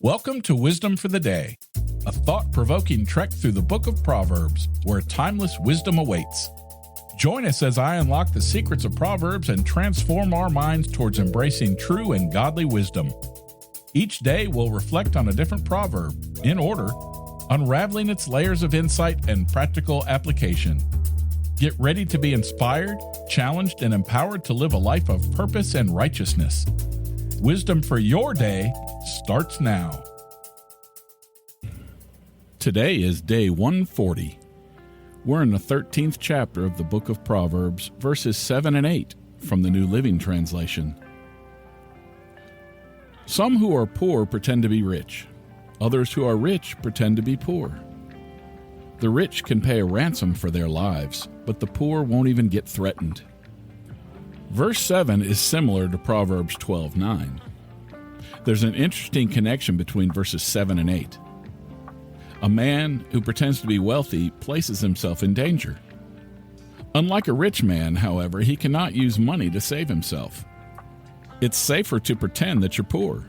Welcome to Wisdom for the Day, a thought-provoking trek through the book of Proverbs, where timeless wisdom awaits. Join us as I unlock the secrets of Proverbs and transform our minds towards embracing true and godly wisdom. Each day we'll reflect on a different proverb, in order, unraveling its layers of insight and practical application. Get ready to be inspired, challenged, and empowered to live a life of purpose and righteousness. Wisdom for your day starts now. Today is day 140. We're in the 13th chapter of the book of Proverbs, verses 7 and 8 from the New Living Translation. Some who are poor pretend to be rich. Others who are rich pretend to be poor. The rich can pay a ransom for their lives, but the poor won't even get threatened. Verse 7 is similar to Proverbs 12:9. There's an interesting connection between verses 7 and 8. A man who pretends to be wealthy places himself in danger. Unlike a rich man, however, he cannot use money to save himself. It's safer to pretend that you're poor.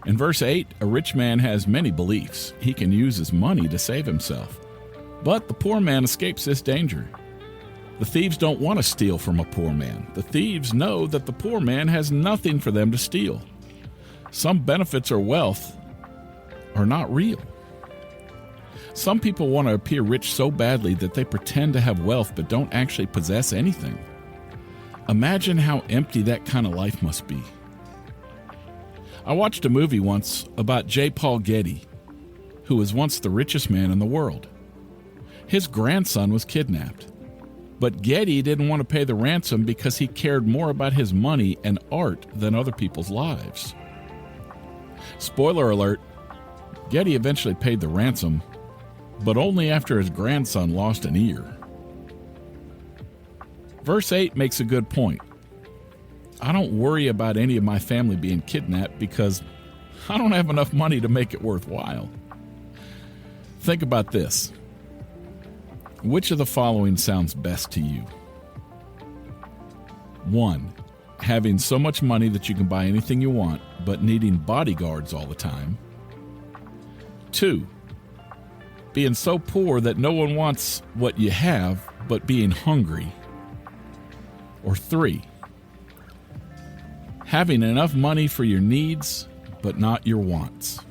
In verse 8, a rich man has many beliefs. He can use his money to save himself. But the poor man escapes this danger. The thieves don't want to steal from a poor man. The thieves know that the poor man has nothing for them to steal. Some benefits or wealth are not real. Some people want to appear rich so badly that they pretend to have wealth but don't actually possess anything. Imagine how empty that kind of life must be. I watched a movie once about J. Paul Getty, who was once the richest man in the world. His grandson was kidnapped. But Getty didn't want to pay the ransom because he cared more about his money and art than other people's lives. Spoiler alert, Getty eventually paid the ransom, but only after his grandson lost an ear. Verse 8 makes a good point. I don't worry about any of my family being kidnapped because I don't have enough money to make it worthwhile. Think about this. Which of the following sounds best to you? 1. Having so much money that you can buy anything you want, but needing bodyguards all the time. 2. Being so poor that no one wants what you have, but being hungry. Or 3. Having enough money for your needs, but not your wants.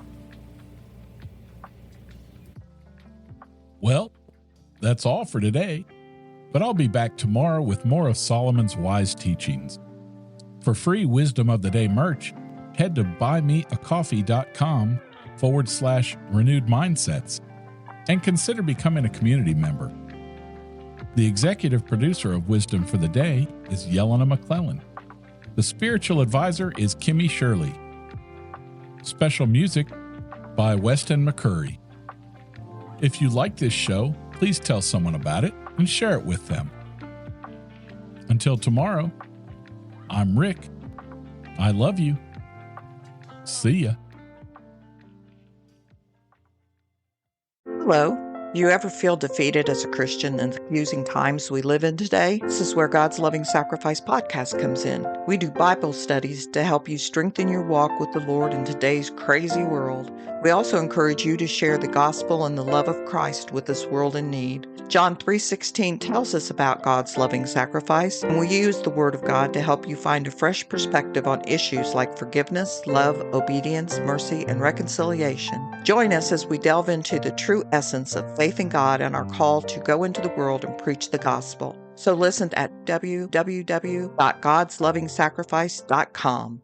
Well, that's all for today, but I'll be back tomorrow with more of Solomon's wise teachings. For free Wisdom of the Day merch, head to buymeacoffee.com/renewed mindsets and consider becoming a community member. The executive producer of Wisdom for the Day is Yelena McClellan. The spiritual advisor is Kimmy Shirley. Special music by Weston McCurry. If you like this show, please tell someone about it and share it with them. Until tomorrow, I'm Rick. I love you. See ya. Hello. You ever feel defeated as a Christian in the confusing times we live in today? This is where God's Loving Sacrifice podcast comes in. We do Bible studies to help you strengthen your walk with the Lord in today's crazy world. We also encourage you to share the gospel and the love of Christ with this world in need. John 3:16 tells us about God's loving sacrifice, and we use the Word of God to help you find a fresh perspective on issues like forgiveness, love, obedience, mercy, and reconciliation. Join us as we delve into the true essence of faith in God and our call to go into the world and preach the gospel. So listen at www.godslovingsacrifice.com.